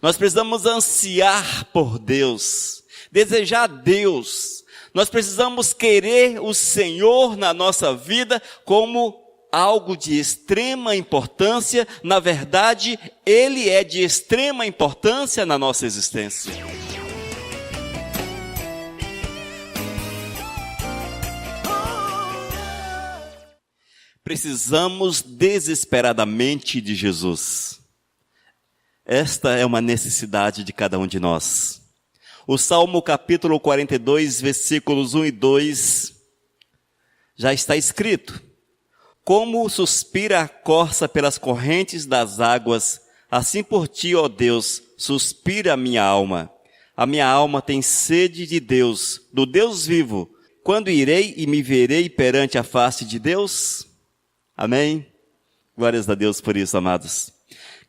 Nós precisamos ansiar por Deus, desejar Deus. Nós precisamos querer o Senhor na nossa vida como algo de extrema importância. Na verdade, Ele é de extrema importância na nossa existência. Precisamos desesperadamente de Jesus. Esta é uma necessidade de cada um de nós. O Salmo capítulo 42, versículos 1 e 2, já está escrito: como suspira a corça pelas correntes das águas, assim por ti, ó Deus, suspira a minha alma. A minha alma tem sede de Deus, do Deus vivo. Quando irei e me verei perante a face de Deus? Amém? Glórias a Deus por isso, amados.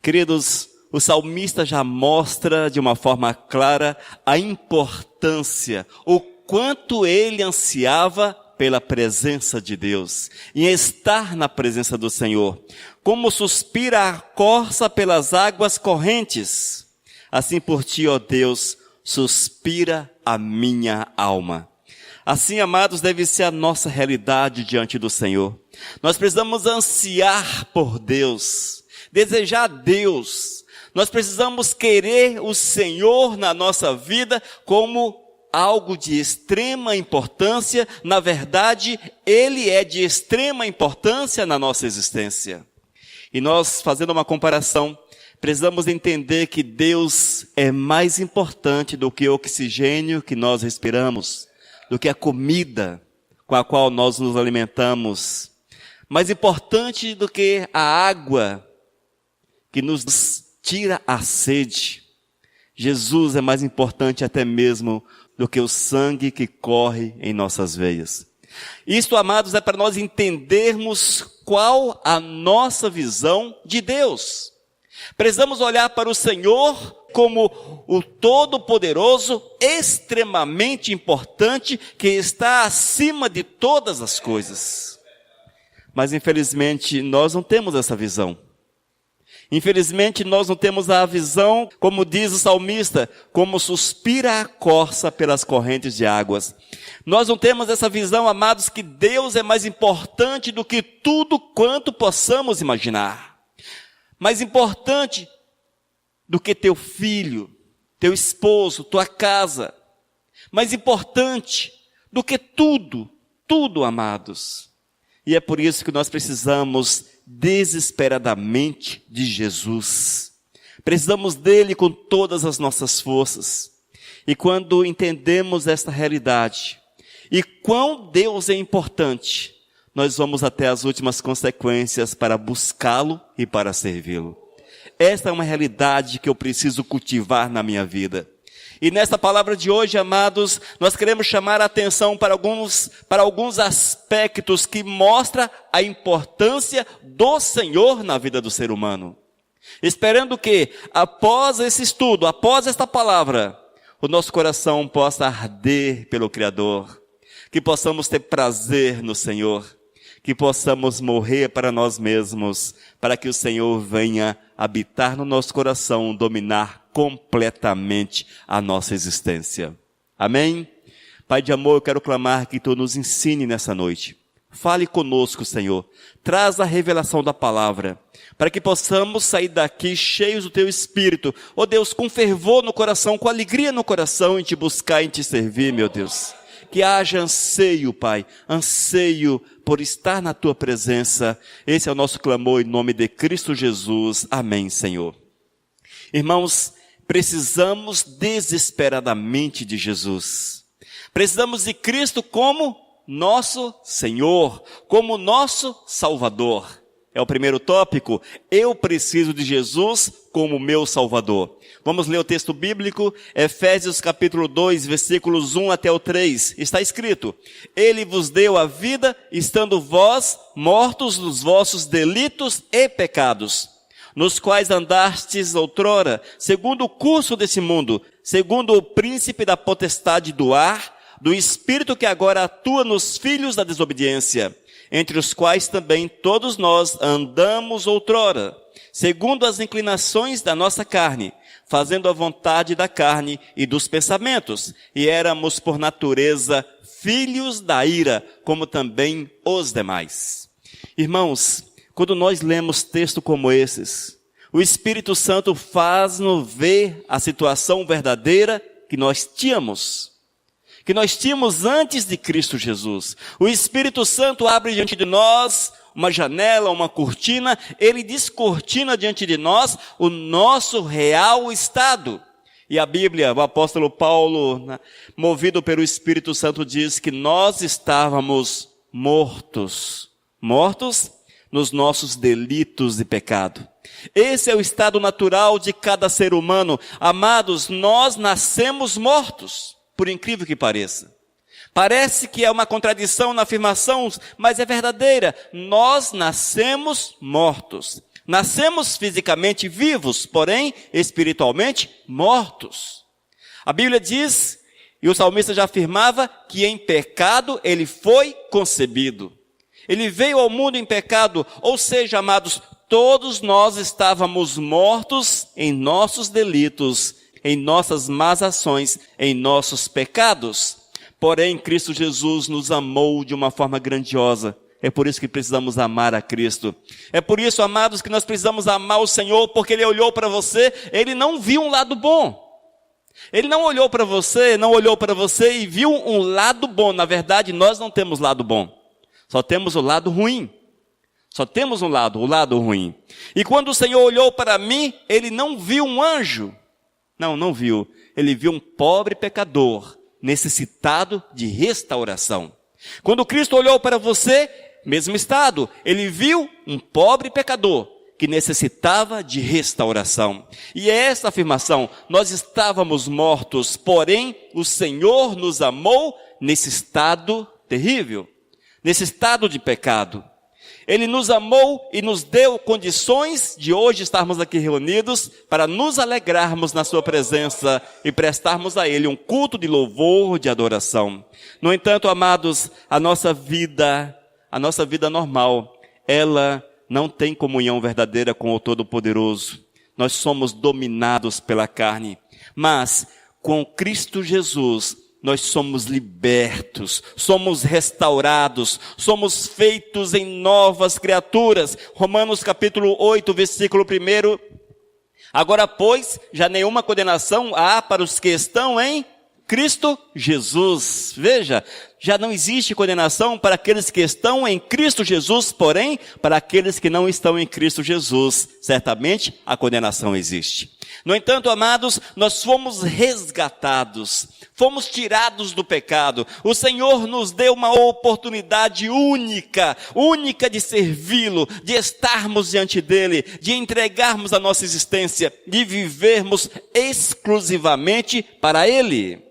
Queridos, o salmista já mostra de uma forma clara a importância, o quanto ele ansiava pela presença de Deus, em estar na presença do Senhor. Como suspira a corça pelas águas correntes, assim por ti, ó Deus, suspira a minha alma. Assim, amados, deve ser a nossa realidade diante do Senhor. Nós precisamos ansiar por Deus, desejar Deus. Nós precisamos querer o Senhor na nossa vida como algo de extrema importância. Na verdade, Ele é de extrema importância na nossa existência. E nós, fazendo uma comparação, precisamos entender que Deus é mais importante do que o oxigênio que nós respiramos, do que a comida com a qual nós nos alimentamos, mais importante do que a água que nos tira a sede. Jesus é mais importante até mesmo do que o sangue que corre em nossas veias. Isto, amados, é para nós entendermos qual a nossa visão de Deus. Precisamos olhar para o Senhor como o Todo-Poderoso, extremamente importante, que está acima de todas as coisas. Mas infelizmente nós não temos essa visão. Infelizmente nós não temos a visão, como diz o salmista, como suspira a corça pelas correntes de águas. Nós não temos essa visão, amados, que Deus é mais importante do que tudo quanto possamos imaginar. Mais importante do que teu filho, teu esposo, tua casa. Mais importante do que tudo, amados. E é por isso que nós precisamos desesperadamente de Jesus. Precisamos dele com todas as nossas forças. E quando entendemos esta realidade, e quão Deus é importante, nós vamos até as últimas consequências para buscá-lo e para servi-lo. Esta é uma realidade que eu preciso cultivar na minha vida. E nesta palavra de hoje, amados, nós queremos chamar a atenção para alguns aspectos que mostram a importância do Senhor na vida do ser humano. Esperando que, após esse estudo, após esta palavra, o nosso coração possa arder pelo Criador, que possamos ter prazer no Senhor, que possamos morrer para nós mesmos, para que o Senhor venha habitar no nosso coração, dominar completamente a nossa existência. Amém? Pai de amor, eu quero clamar que Tu nos ensine nessa noite. Fale conosco, Senhor. Traz a revelação da palavra, para que possamos sair daqui cheios do Teu Espírito. Ó Deus, com fervor no coração, com alegria no coração, em Te buscar e em Te servir, meu Deus. Que haja anseio, Pai, anseio por estar na Tua presença. Esse é o nosso clamor em nome de Cristo Jesus. Amém, Senhor. Irmãos, precisamos desesperadamente de Jesus. Precisamos de Cristo como nosso Senhor, como nosso Salvador. É o primeiro tópico. Eu preciso de Jesus como meu Salvador. Vamos ler o texto bíblico, Efésios capítulo 2, versículos 1 até o 3. Está escrito: Ele vos deu a vida, estando vós mortos nos vossos delitos e pecados, nos quais andastes outrora, segundo o curso desse mundo, segundo o príncipe da potestade do ar, do espírito que agora atua nos filhos da desobediência, entre os quais também todos nós andamos outrora, segundo as inclinações da nossa carne, fazendo a vontade da carne e dos pensamentos, e éramos por natureza filhos da ira, como também os demais. Irmãos, quando nós lemos textos como esses, o Espírito Santo faz-nos ver a situação verdadeira que nós tínhamos antes de Cristo Jesus. O Espírito Santo abre diante de nós uma janela, uma cortina, ele descortina diante de nós o nosso real estado. E a Bíblia, o apóstolo Paulo, movido pelo Espírito Santo, diz que nós estávamos mortos nos nossos delitos e pecado. Esse é o estado natural de cada ser humano. Amados, nós nascemos mortos, por incrível que pareça. Parece que é uma contradição na afirmação, mas é verdadeira. Nós nascemos mortos. Nascemos fisicamente vivos, porém espiritualmente mortos. A Bíblia diz, e o salmista já afirmava, que em pecado ele foi concebido. Ele veio ao mundo em pecado, ou seja, amados, todos nós estávamos mortos em nossos delitos, em nossas más ações, em nossos pecados. Porém, Cristo Jesus nos amou de uma forma grandiosa. É por isso que precisamos amar a Cristo. É por isso, amados, que nós precisamos amar o Senhor, porque Ele olhou para você, Ele não viu um lado bom. Ele não olhou para você e viu um lado bom. Na verdade, nós não temos lado bom. Só temos o lado ruim. Só temos o lado ruim. E quando o Senhor olhou para mim, Ele não viu um anjo. Não viu. Ele viu um pobre pecador, necessitado de restauração. Quando Cristo olhou para você, mesmo estado, Ele viu um pobre pecador que necessitava de restauração. E é essa afirmação, nós estávamos mortos, porém o Senhor nos amou nesse estado terrível, nesse estado de pecado. Ele nos amou e nos deu condições de hoje estarmos aqui reunidos para nos alegrarmos na sua presença e prestarmos a Ele um culto de louvor, de adoração. No entanto, amados, a nossa vida normal, ela não tem comunhão verdadeira com o Todo-Poderoso. Nós somos dominados pela carne. Mas, com Cristo Jesus, nós somos libertos, somos restaurados, somos feitos em novas criaturas. Romanos capítulo 8, versículo 1. Agora, pois, já nenhuma condenação há para os que estão em Cristo Jesus. Veja, já não existe condenação para aqueles que estão em Cristo Jesus, porém, para aqueles que não estão em Cristo Jesus, certamente a condenação existe. No entanto, amados, nós fomos resgatados, fomos tirados do pecado. O Senhor nos deu uma oportunidade única de servi-lo, de estarmos diante dEle, de entregarmos a nossa existência, de vivermos exclusivamente para Ele.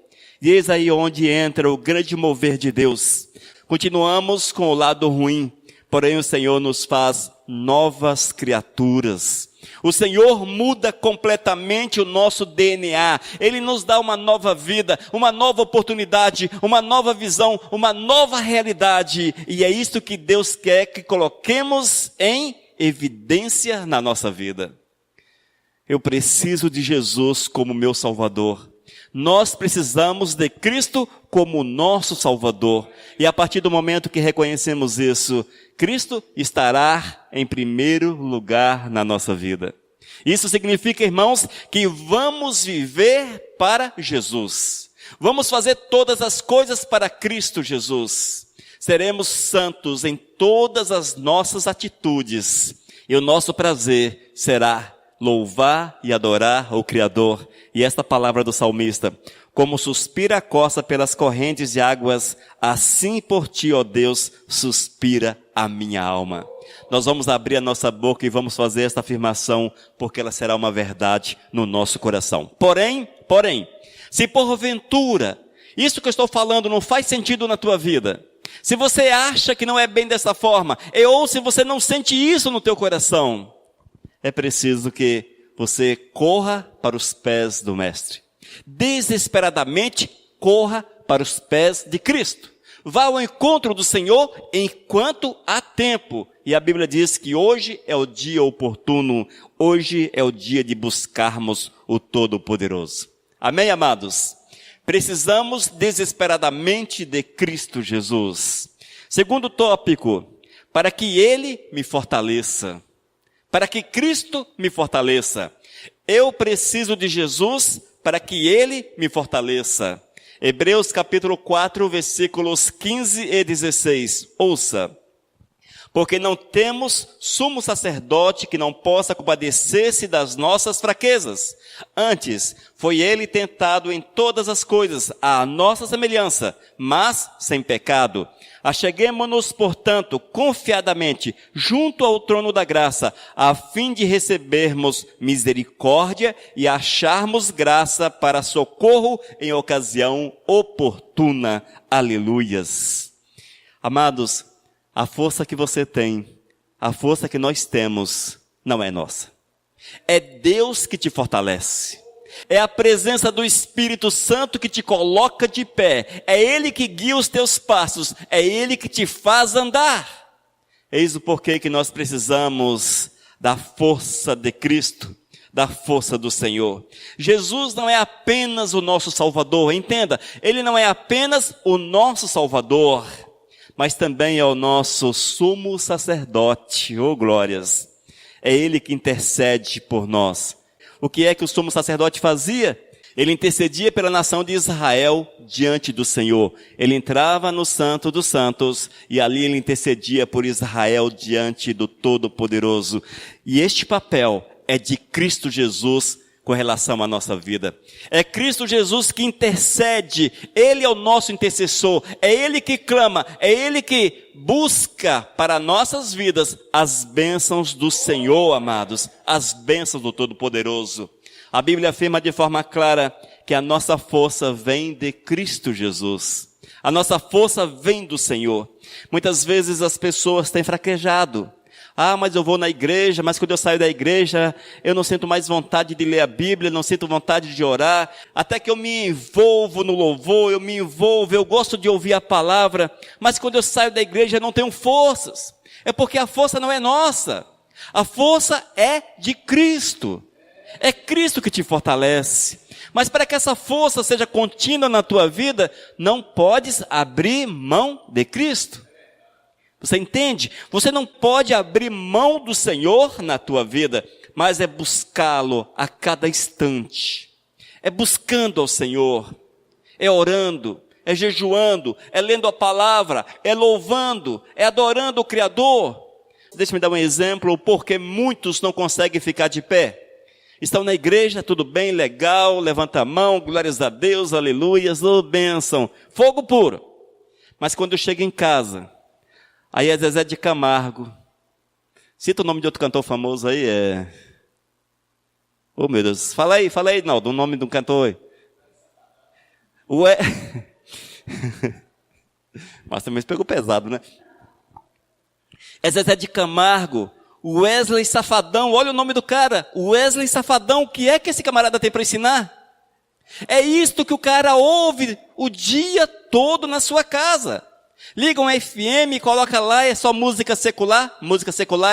E eis aí onde entra o grande mover de Deus. Continuamos com o lado ruim, porém o Senhor nos faz novas criaturas. O Senhor muda completamente o nosso DNA. Ele nos dá uma nova vida, uma nova oportunidade, uma nova visão, uma nova realidade. E é isso que Deus quer que coloquemos em evidência na nossa vida. Eu preciso de Jesus como meu Salvador. Nós precisamos de Cristo como nosso Salvador. E a partir do momento que reconhecemos isso, Cristo estará em primeiro lugar na nossa vida. Isso significa, irmãos, que vamos viver para Jesus. Vamos fazer todas as coisas para Cristo Jesus. Seremos santos em todas as nossas atitudes. E o nosso prazer será louvar e adorar o Criador. E esta palavra do salmista: como suspira a costa pelas correntes de águas, assim por ti, ó Deus, suspira a minha alma. Nós vamos abrir a nossa boca e vamos fazer esta afirmação, porque ela será uma verdade no nosso coração. Porém, se porventura isso que eu estou falando não faz sentido na tua vida, se você acha que não é bem dessa forma, ou se você não sente isso no teu coração, é preciso que você corra para os pés do Mestre. Desesperadamente, corra para os pés de Cristo. Vá ao encontro do Senhor enquanto há tempo. E a Bíblia diz que hoje é o dia oportuno, hoje é o dia de buscarmos o Todo-Poderoso. Amém, amados? Precisamos desesperadamente de Cristo Jesus. Segundo tópico, para que Ele me fortaleça. Para que Cristo me fortaleça. Eu preciso de Jesus para que Ele me fortaleça. Hebreus capítulo 4, versículos 15 e 16. Ouça. Porque não temos sumo sacerdote que não possa compadecer-se das nossas fraquezas. Antes, foi ele tentado em todas as coisas, à nossa semelhança, mas sem pecado. Acheguemo-nos, portanto, confiadamente, junto ao trono da graça, a fim de recebermos misericórdia e acharmos graça para socorro em ocasião oportuna. Aleluias. Amados, a força que você tem, a força que nós temos, não é nossa. É Deus que te fortalece. É a presença do Espírito Santo que te coloca de pé. É Ele que guia os teus passos. É Ele que te faz andar. Eis o porquê que nós precisamos da força de Cristo, da força do Senhor. Jesus não é apenas o nosso Salvador, entenda. Ele não é apenas o nosso Salvador, mas também é o nosso sumo sacerdote. Oh, glórias! É Ele que intercede por nós. O que é que o sumo sacerdote fazia? Ele intercedia pela nação de Israel diante do Senhor. Ele entrava no Santo dos Santos e ali ele intercedia por Israel diante do Todo-Poderoso. E este papel é de Cristo Jesus com relação à nossa vida. É Cristo Jesus que intercede, Ele é o nosso intercessor, é Ele que clama, é Ele que busca para nossas vidas as bênçãos do Senhor, amados, as bênçãos do Todo-Poderoso. A Bíblia afirma de forma clara que a nossa força vem de Cristo Jesus. A nossa força vem do Senhor. Muitas vezes as pessoas têm fraquejado. Ah, mas eu vou na igreja, mas quando eu saio da igreja, eu não sinto mais vontade de ler a Bíblia, não sinto vontade de orar, até que eu me envolvo no louvor, eu gosto de ouvir a palavra, mas quando eu saio da igreja eu não tenho forças. É porque a força não é nossa, a força é de Cristo. É Cristo que te fortalece. Mas para que essa força seja contínua na tua vida, não podes abrir mão de Cristo. Você entende? Você não pode abrir mão do Senhor na tua vida, mas é buscá-lo a cada instante. É buscando ao Senhor, é orando, é jejuando, é lendo a palavra, é louvando, é adorando o Criador. Deixa-me dar um exemplo, porque muitos não conseguem ficar de pé. Estão na igreja, tudo bem, legal, levanta a mão, glórias a Deus, aleluias, oh, bênção, fogo puro. Mas quando chega em casa, aí é Zezé de Camargo. Cita o nome de outro cantor famoso aí, Oh, meu Deus, fala aí, Naldo, o nome de um cantor aí. Mas também pegou pesado, né? É Zezé de Camargo, Wesley Safadão, olha o nome do cara, Wesley Safadão, o que é que esse camarada tem para ensinar? É isto que o cara ouve o dia todo na sua casa. Liga um FM, coloca lá, é só música secular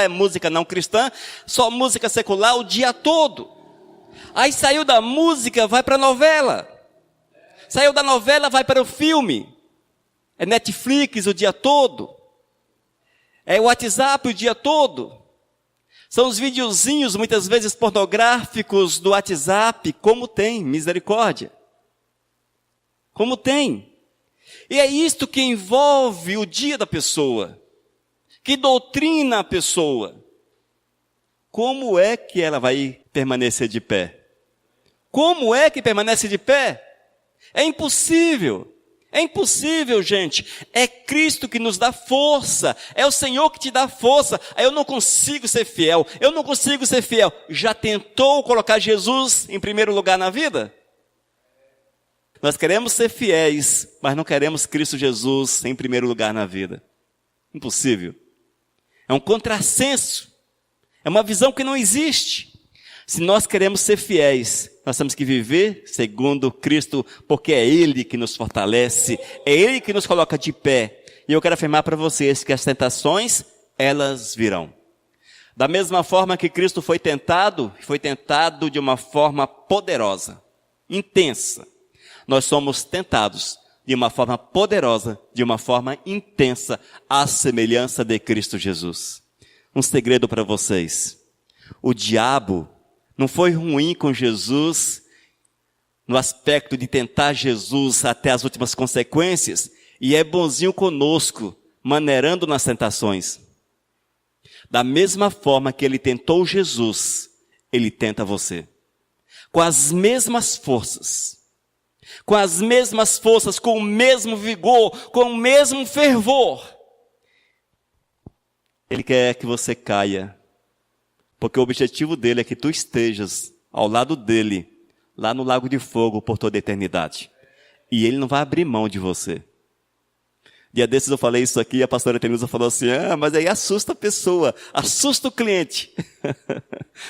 é música não cristã, só música secular o dia todo. Aí saiu da música, vai para a novela. Saiu da novela, vai para o filme. É Netflix o dia todo. É WhatsApp o dia todo. São os videozinhos, muitas vezes pornográficos do WhatsApp, como tem, misericórdia. Como tem. E é isto que envolve o dia da pessoa, que doutrina a pessoa. Como é que ela vai permanecer de pé? Como é que permanece de pé? É impossível, gente. É Cristo que nos dá força, é o Senhor que te dá força. Eu não consigo ser fiel. Já tentou colocar Jesus em primeiro lugar na vida? Nós queremos ser fiéis, mas não queremos Cristo Jesus em primeiro lugar na vida. Impossível. É um contrassenso. É uma visão que não existe. Se nós queremos ser fiéis, nós temos que viver segundo Cristo, porque é Ele que nos fortalece, é Ele que nos coloca de pé. E eu quero afirmar para vocês que as tentações, elas virão. Da mesma forma que Cristo foi tentado de uma forma poderosa, intensa. Nós somos tentados de uma forma poderosa, de uma forma intensa, à semelhança de Cristo Jesus. Um segredo para vocês. O diabo não foi ruim com Jesus no aspecto de tentar Jesus até as últimas consequências, e é bonzinho conosco, maneirando nas tentações. Da mesma forma que ele tentou Jesus, ele tenta você. Com as mesmas forças. Com as mesmas forças, com o mesmo vigor, com o mesmo fervor. Ele quer que você caia. Porque o objetivo dele é que tu estejas ao lado dele, lá no lago de fogo por toda a eternidade. E ele não vai abrir mão de você. Dia desses eu falei isso aqui e a pastora Tenusa falou assim, mas aí assusta a pessoa, assusta o cliente.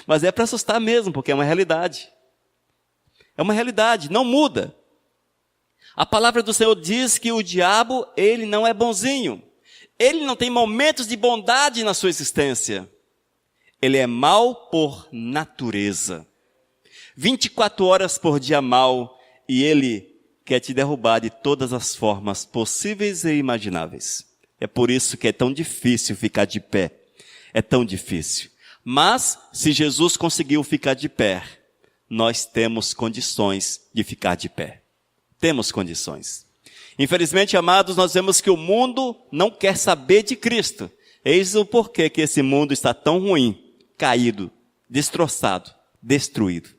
Mas é para assustar mesmo, porque é uma realidade. É uma realidade, não muda. A palavra do Senhor diz que o diabo, ele não é bonzinho. Ele não tem momentos de bondade na sua existência. Ele é mau por natureza. 24 horas por dia mau, e ele quer te derrubar de todas as formas possíveis e imagináveis. É por isso que é tão difícil ficar de pé. É tão difícil. Mas, se Jesus conseguiu ficar de pé, nós temos condições de ficar de pé. Temos condições. Infelizmente, amados, nós vemos que o mundo não quer saber de Cristo. Eis o porquê que esse mundo está tão ruim, caído, destroçado, destruído.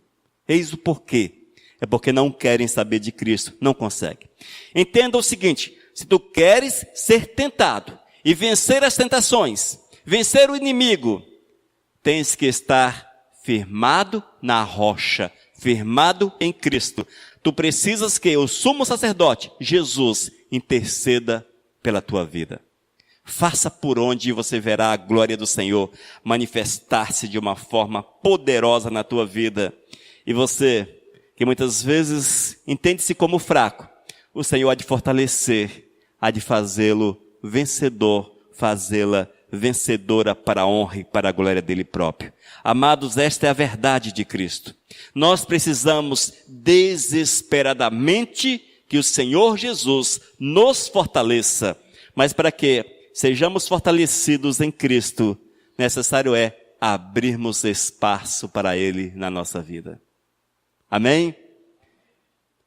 Eis o porquê. É porque não querem saber de Cristo, não conseguem. Entenda o seguinte, se tu queres ser tentado e vencer as tentações, vencer o inimigo, tens que estar firmado na rocha, firmado em Cristo. Tu precisas que o sumo sacerdote, Jesus, interceda pela tua vida. Faça por onde você verá a glória do Senhor manifestar-se de uma forma poderosa na tua vida. E você, que muitas vezes entende-se como fraco, o Senhor há de fortalecer, há de fazê-lo vencedor, fazê-la vencedora para a honra e para a glória dele próprio. Amados, esta é a verdade de Cristo. Nós precisamos desesperadamente que o Senhor Jesus nos fortaleça. Mas para que sejamos fortalecidos em Cristo, necessário é abrirmos espaço para Ele na nossa vida. Amém?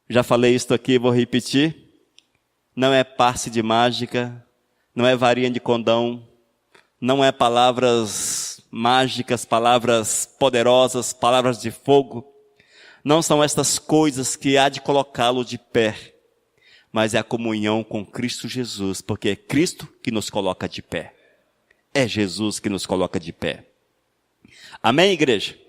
Já falei isto aqui, vou repetir. Não é passe de mágica, não é varinha de condão, não é palavras mágicas, palavras poderosas, palavras de fogo. Não são estas coisas que há de colocá-lo de pé, mas é a comunhão com Cristo Jesus, porque é Cristo que nos coloca de pé. É Jesus que nos coloca de pé. Amém, igreja?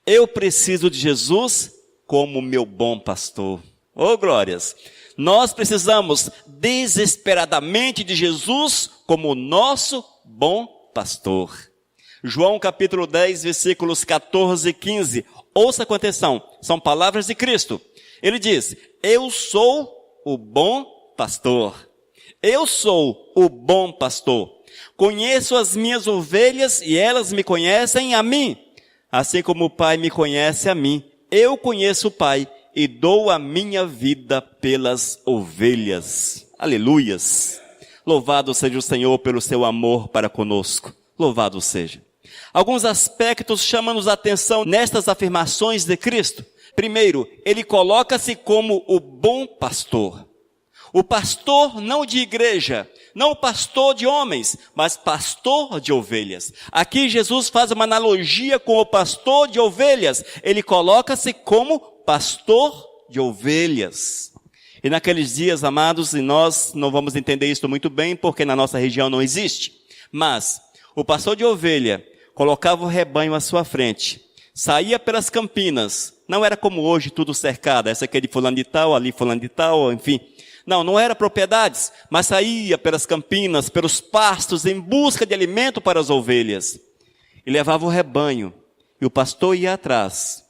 Eu preciso de Jesus como meu bom pastor. Oh, glórias! Nós precisamos desesperadamente de Jesus como nosso bom pastor. João capítulo 10, versículos 14 e 15. Ouça com atenção, são palavras de Cristo. Ele diz, eu sou o bom pastor. Eu sou o bom pastor. Conheço as minhas ovelhas e elas me conhecem a mim. Assim como o Pai me conhece a mim, eu conheço o Pai e dou a minha vida pelas ovelhas. Aleluias! Louvado seja o Senhor pelo seu amor para conosco. Louvado seja. Alguns aspectos chamam-nos a atenção nestas afirmações de Cristo. Primeiro, ele coloca-se como o bom pastor. O pastor não de igreja, não pastor de homens, mas pastor de ovelhas. Aqui Jesus faz uma analogia com o pastor de ovelhas. Ele coloca-se como pastor de ovelhas. E naqueles dias, amados, e nós não vamos entender isso muito bem, porque na nossa região não existe. Mas o pastor de ovelha colocava o rebanho à sua frente, saía pelas campinas. Não era como hoje, tudo cercado. Essa aqui é de fulano de tal, ali fulano de tal, enfim. Não era propriedades, mas saía pelas campinas, pelos pastos, em busca de alimento para as ovelhas. E levava o rebanho. E o pastor ia atrás.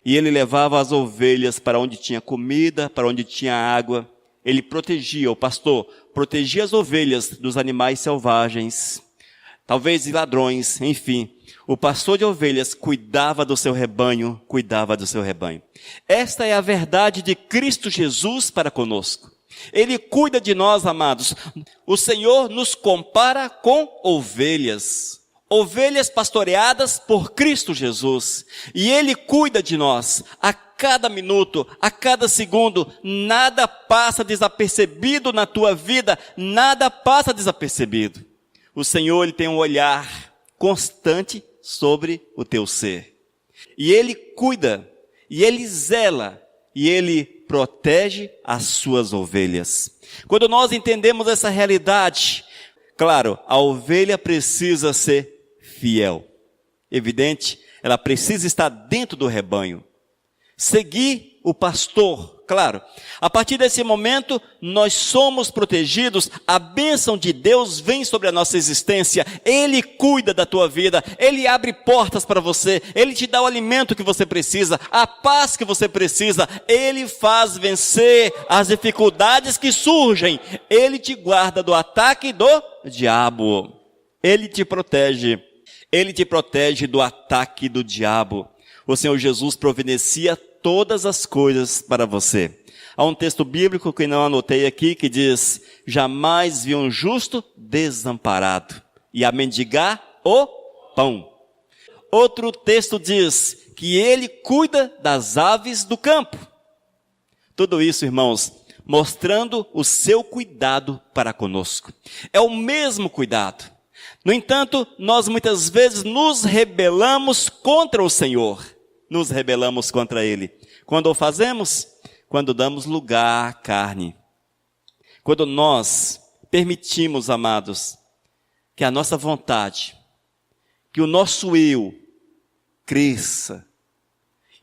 E ele levava as ovelhas para onde tinha comida, para onde tinha água. Ele protegia, o pastor protegia as ovelhas dos animais selvagens, talvez de ladrões, enfim. O pastor de ovelhas cuidava do seu rebanho, cuidava do seu rebanho. Esta é a verdade de Cristo Jesus para conosco. Ele cuida de nós, amados. O Senhor nos compara com ovelhas. Ovelhas pastoreadas por Cristo Jesus. E Ele cuida de nós. A cada minuto, a cada segundo, nada passa desapercebido na tua vida. Nada passa desapercebido. O Senhor, Ele tem um olhar constante sobre o teu ser. E Ele cuida, e Ele zela, e Ele protege as suas ovelhas. Quando nós entendemos essa realidade, claro, a ovelha precisa ser fiel. Evidente, ela precisa estar dentro do rebanho. Seguir o pastor, claro. A partir desse momento, nós somos protegidos, a bênção de Deus vem sobre a nossa existência, Ele cuida da tua vida, Ele abre portas para você, Ele te dá o alimento que você precisa, a paz que você precisa, Ele faz vencer as dificuldades que surgem, Ele te guarda do ataque do diabo, Ele te protege do ataque do diabo. O Senhor Jesus providencia todas as coisas para você. Há um texto bíblico que não anotei aqui que diz: jamais vi um justo desamparado e a mendigar o pão. Outro texto diz que Ele cuida das aves do campo. Tudo isso, irmãos, mostrando o seu cuidado para conosco. É o mesmo cuidado. No entanto, nós muitas vezes nos rebelamos contra o Senhor. Nos rebelamos contra Ele. Quando o fazemos? Quando damos lugar à carne. Quando nós permitimos, amados, que a nossa vontade, que o nosso eu cresça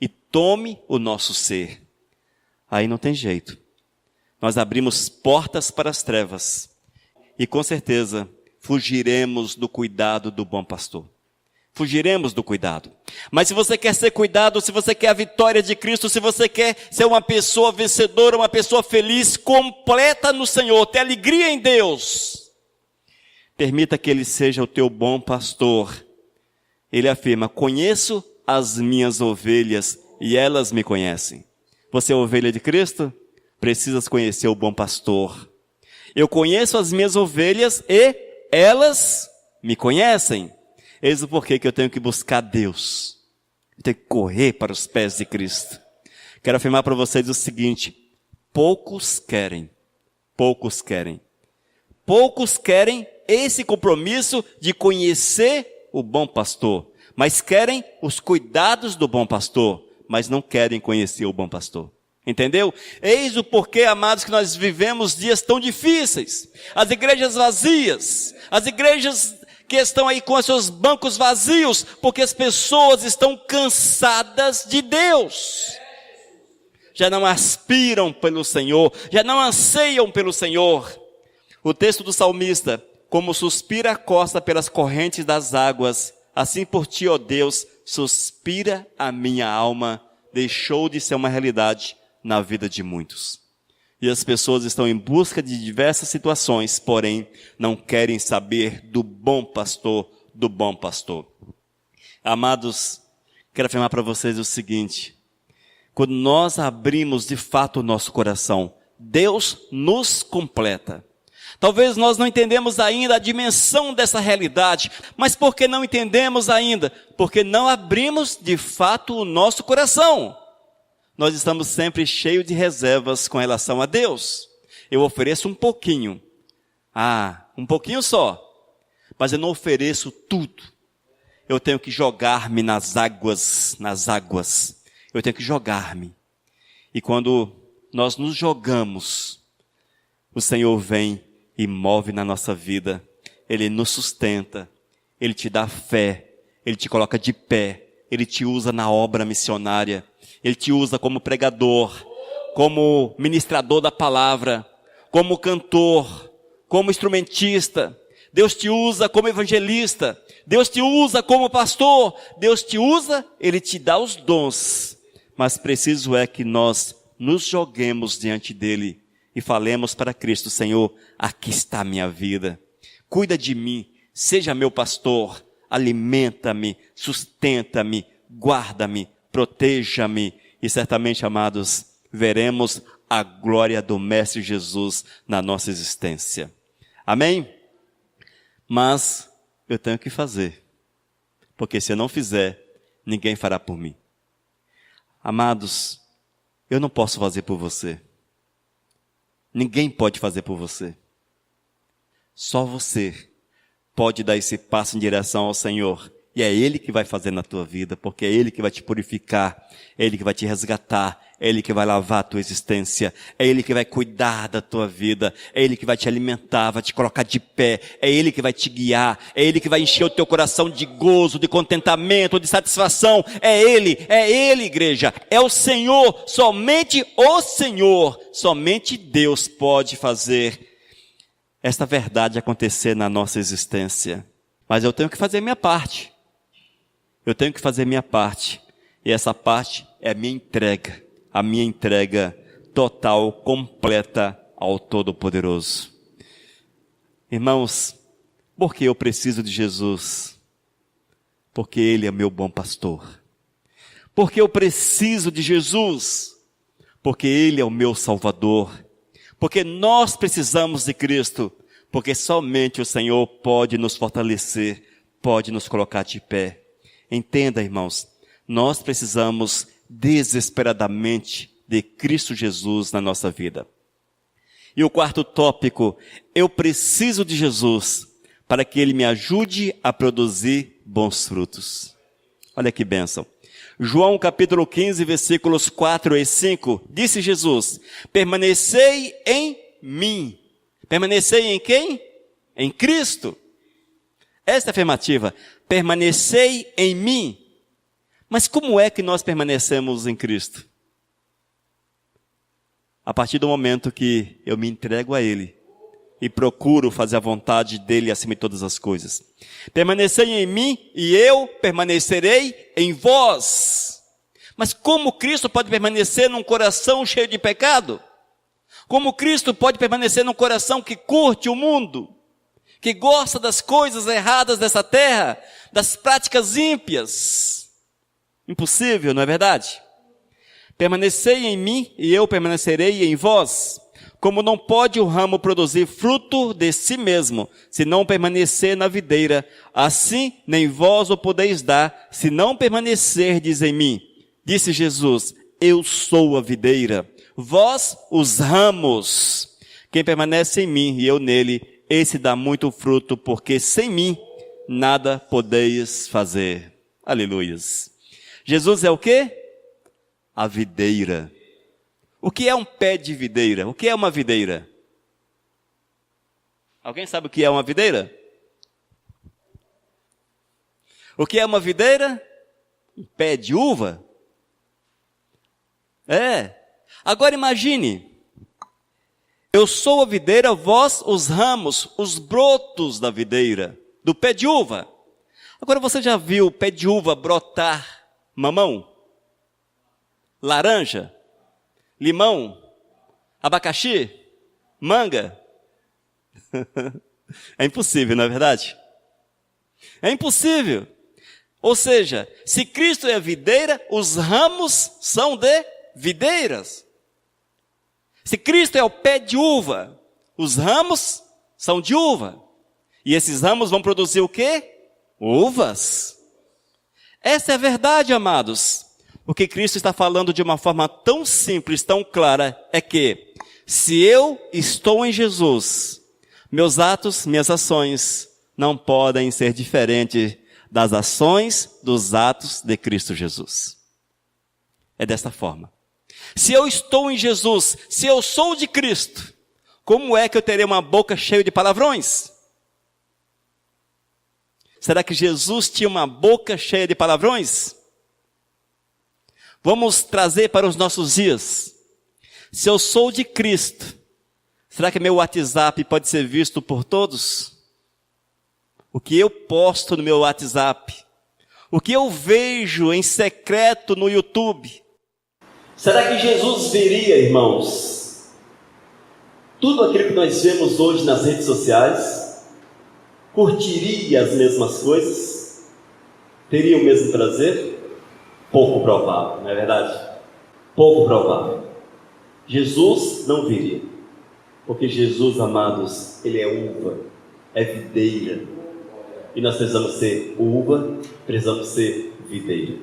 e tome o nosso ser. Aí não tem jeito. Nós abrimos portas para as trevas. E com certeza fugiremos do cuidado do bom pastor. Fugiremos do cuidado. Mas se você quer ser cuidado, se você quer a vitória de Cristo, se você quer ser uma pessoa vencedora, uma pessoa feliz, completa no Senhor, ter alegria em Deus, permita que Ele seja o teu bom pastor. Ele afirma: conheço as minhas ovelhas e elas me conhecem. Você é ovelha de Cristo? Precisas conhecer o bom pastor. Eu conheço as minhas ovelhas e elas me conhecem. Eis o porquê que eu tenho que buscar Deus. Eu tenho que correr para os pés de Cristo. Quero afirmar para vocês o seguinte: poucos querem esse compromisso de conhecer o bom pastor, mas querem os cuidados do bom pastor, mas não querem conhecer o bom pastor. Entendeu? Eis o porquê, amados, que nós vivemos dias tão difíceis. As igrejas vazias, as igrejas que estão aí com os seus bancos vazios, porque as pessoas estão cansadas de Deus. Já não aspiram pelo Senhor, já não anseiam pelo Senhor. O texto do salmista: como suspira a costa pelas correntes das águas, assim por ti, ó Deus, suspira a minha alma. Deixou de ser uma realidade na vida de muitos. E as pessoas estão em busca de diversas situações, porém não querem saber do bom pastor, do bom pastor. Amados, quero afirmar para vocês o seguinte: quando nós abrimos de fato o nosso coração, Deus nos completa. Talvez nós não entendemos ainda a dimensão dessa realidade, mas por que não entendemos ainda? Porque não abrimos de fato o nosso coração. Nós estamos sempre cheios de reservas com relação a Deus. Eu ofereço um pouquinho. Um pouquinho só. Mas eu não ofereço tudo. Eu tenho que jogar-me nas águas. Eu tenho que jogar-me. E quando nós nos jogamos, o Senhor vem e move na nossa vida. Ele nos sustenta. Ele te dá fé. Ele te coloca de pé. Ele te usa na obra missionária. Ele te usa como pregador, como ministrador da palavra, como cantor, como instrumentista. Deus te usa como evangelista, Deus te usa como pastor, Deus te usa, Ele te dá os dons, mas preciso é que nós nos joguemos diante dEle e falemos para Cristo: Senhor, aqui está a minha vida, cuida de mim, seja meu pastor, alimenta-me, sustenta-me, guarda-me, proteja-me, e certamente, amados, veremos a glória do Mestre Jesus na nossa existência. Amém? Mas eu tenho que fazer, porque se eu não fizer, ninguém fará por mim. Amados, eu não posso fazer por você. Ninguém pode fazer por você. Só você pode dar esse passo em direção ao Senhor. E é Ele que vai fazer na tua vida, porque é Ele que vai te purificar, é Ele que vai te resgatar, é Ele que vai lavar a tua existência, é Ele que vai cuidar da tua vida, é Ele que vai te alimentar, vai te colocar de pé, é Ele que vai te guiar, é Ele que vai encher o teu coração de gozo, de contentamento, de satisfação. É Ele, igreja, é o Senhor, somente Deus pode fazer esta verdade acontecer na nossa existência. Mas eu tenho que fazer minha parte. Eu tenho que fazer minha parte. E essa parte é a minha entrega total, completa ao Todo-Poderoso. Irmãos, por que eu preciso de Jesus? Porque Ele é meu bom pastor. Porque eu preciso de Jesus? Porque Ele é o meu Salvador. Porque nós precisamos de Cristo. Porque somente o Senhor pode nos fortalecer, pode nos colocar de pé. Entenda, irmãos, nós precisamos desesperadamente de Cristo Jesus na nossa vida. E o quarto tópico: eu preciso de Jesus para que Ele me ajude a produzir bons frutos. Olha que bênção. João capítulo 15, versículos 4 e 5, disse Jesus: permanecei em mim. Permanecei em quem? Em Cristo. Esta é a afirmativa: permanecei em mim. Mas como é que nós permanecemos em Cristo? A partir do momento que eu me entrego a Ele e procuro fazer a vontade dEle acima de todas as coisas. Permanecei em mim e eu permanecerei em vós. Mas como Cristo pode permanecer num coração cheio de pecado? Como Cristo pode permanecer num coração que curte o mundo, que gosta das coisas erradas dessa terra, das práticas ímpias? Impossível, não é verdade? Permanecei em mim e eu permanecerei em vós. Como não pode o ramo produzir fruto de si mesmo, se não permanecer na videira, assim nem vós o podeis dar, se não permanecerdes em mim. Disse Jesus: eu sou a videira, vós os ramos. Quem permanece em mim e eu nele, esse dá muito fruto, porque sem mim nada podeis fazer. Aleluias. Jesus é o quê? A videira. O que é um pé de videira? O que é uma videira? Alguém sabe o que é uma videira? O que é uma videira? Um pé de uva? É. Agora imagine, eu sou a videira, vós os ramos, os brotos da videira, do pé de uva. Agora você já viu o pé de uva brotar mamão? Laranja? Limão? Abacaxi? Manga? É impossível, não é verdade? É impossível. Ou seja, se Cristo é a videira, os ramos são de videiras. Se Cristo é o pé de uva, os ramos são de uva. E esses ramos vão produzir o quê? Uvas. Essa é a verdade, amados. O que Cristo está falando de uma forma tão simples, tão clara, é que se eu estou em Jesus, meus atos, minhas ações não podem ser diferentes das ações, dos atos de Cristo Jesus. É desta forma. Se eu estou em Jesus, se eu sou de Cristo, como é que eu terei uma boca cheia de palavrões? Será que Jesus tinha uma boca cheia de palavrões? Vamos trazer para os nossos dias. Se eu sou de Cristo, será que meu WhatsApp pode ser visto por todos? o que eu posto no meu WhatsApp, o que eu vejo em secreto no YouTube. Será que Jesus veria, irmãos, tudo aquilo que nós vemos hoje nas redes sociais? Curtiria as mesmas coisas? Teria o mesmo prazer? Pouco provável, não é verdade? Pouco provável. Jesus não viria, porque Jesus, amados, Ele é uva, é videira, e nós precisamos ser uva, precisamos ser videira.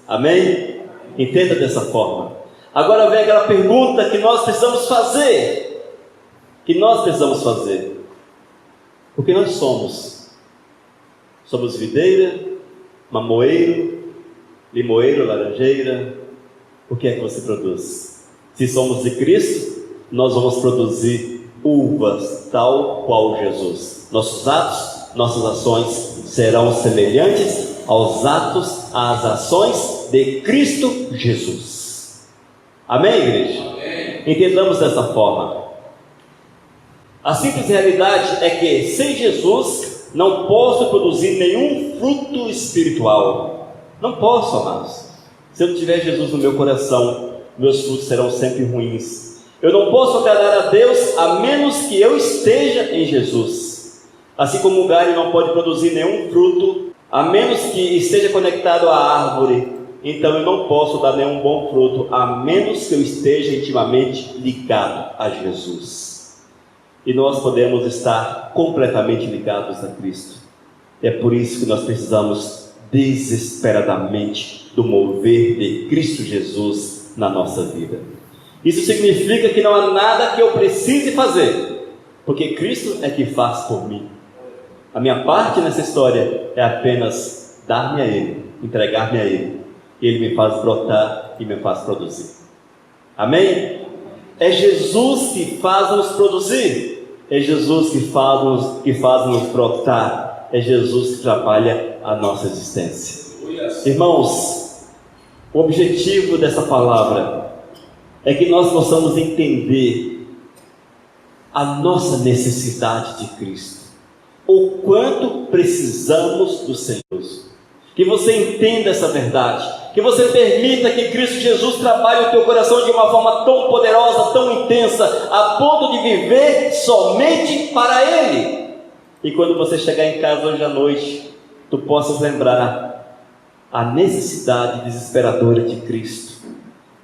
Amém? Entenda dessa forma. Agora vem aquela pergunta que nós precisamos fazer. O que nós somos? Somos videira, mamoeiro, limoeiro, laranjeira? O que é que você produz? Se somos de Cristo, nós vamos produzir uvas tal qual Jesus. Nossos atos, nossas ações serão semelhantes aos atos, às ações de Cristo Jesus. Amém, igreja? Amém. Entendamos dessa forma. A simples realidade é que sem Jesus não posso produzir nenhum fruto espiritual. Não posso, amados. Se eu não tiver Jesus no meu coração, meus frutos serão sempre ruins. Eu não posso agradar a Deus a menos que eu esteja em Jesus. Assim como o galho não pode produzir nenhum fruto a menos que esteja conectado à árvore, então eu não posso dar nenhum bom fruto a menos que eu esteja intimamente ligado a Jesus. E nós podemos estar completamente ligados a Cristo. É por isso que nós precisamos desesperadamente do mover de Cristo Jesus na nossa vida. Isso significa que não há nada que eu precise fazer, porque Cristo é que faz por mim. A minha parte nessa história é apenas dar-me a Ele, entregar-me a Ele. Ele me faz brotar e me faz produzir. Amém? É Jesus que faz nos produzir. É Jesus que faz nos brotar. É Jesus que trabalha a nossa existência. Irmãos, o objetivo dessa palavra é que nós possamos entender a nossa necessidade de Cristo. O quanto precisamos do Senhor. Que você entenda essa verdade. Que você permita que Cristo Jesus trabalhe o teu coração de uma forma tão poderosa, tão intensa, a ponto de viver somente para Ele. E quando você chegar em casa hoje à noite, tu possas lembrar a necessidade desesperadora de Cristo.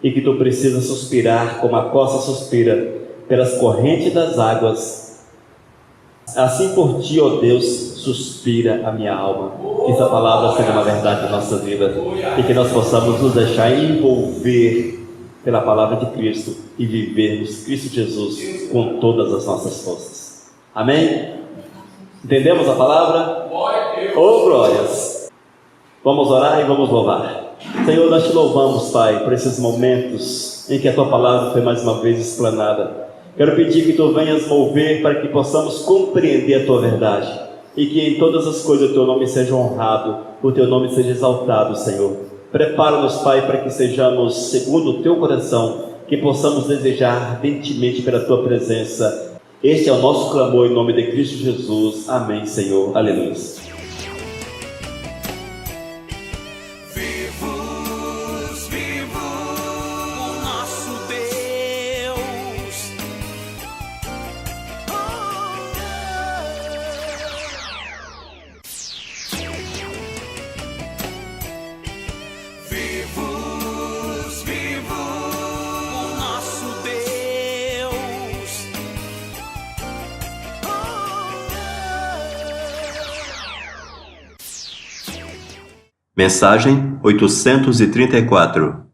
E que tu precisa suspirar como a costa suspira pelas correntes das águas. Assim por ti, ó Deus, suspira a minha alma. Que essa palavra seja uma verdade na nossa vida e que nós possamos nos deixar envolver pela palavra de Cristo e vivermos Cristo Jesus com todas as nossas forças. Amém? Entendemos a palavra? Oh, glórias! Vamos orar e vamos louvar. Senhor, nós te louvamos, Pai, por esses momentos em que a tua palavra foi mais uma vez explanada. Quero pedir que tu venhas mover para que possamos compreender a tua verdade e que em todas as coisas o teu nome seja honrado, o teu nome seja exaltado, Senhor. Prepara-nos, Pai, para que sejamos segundo o teu coração, que possamos desejar ardentemente pela tua presença. Este é o nosso clamor em nome de Cristo Jesus. Amém, Senhor. Aleluia. Mensagem 834.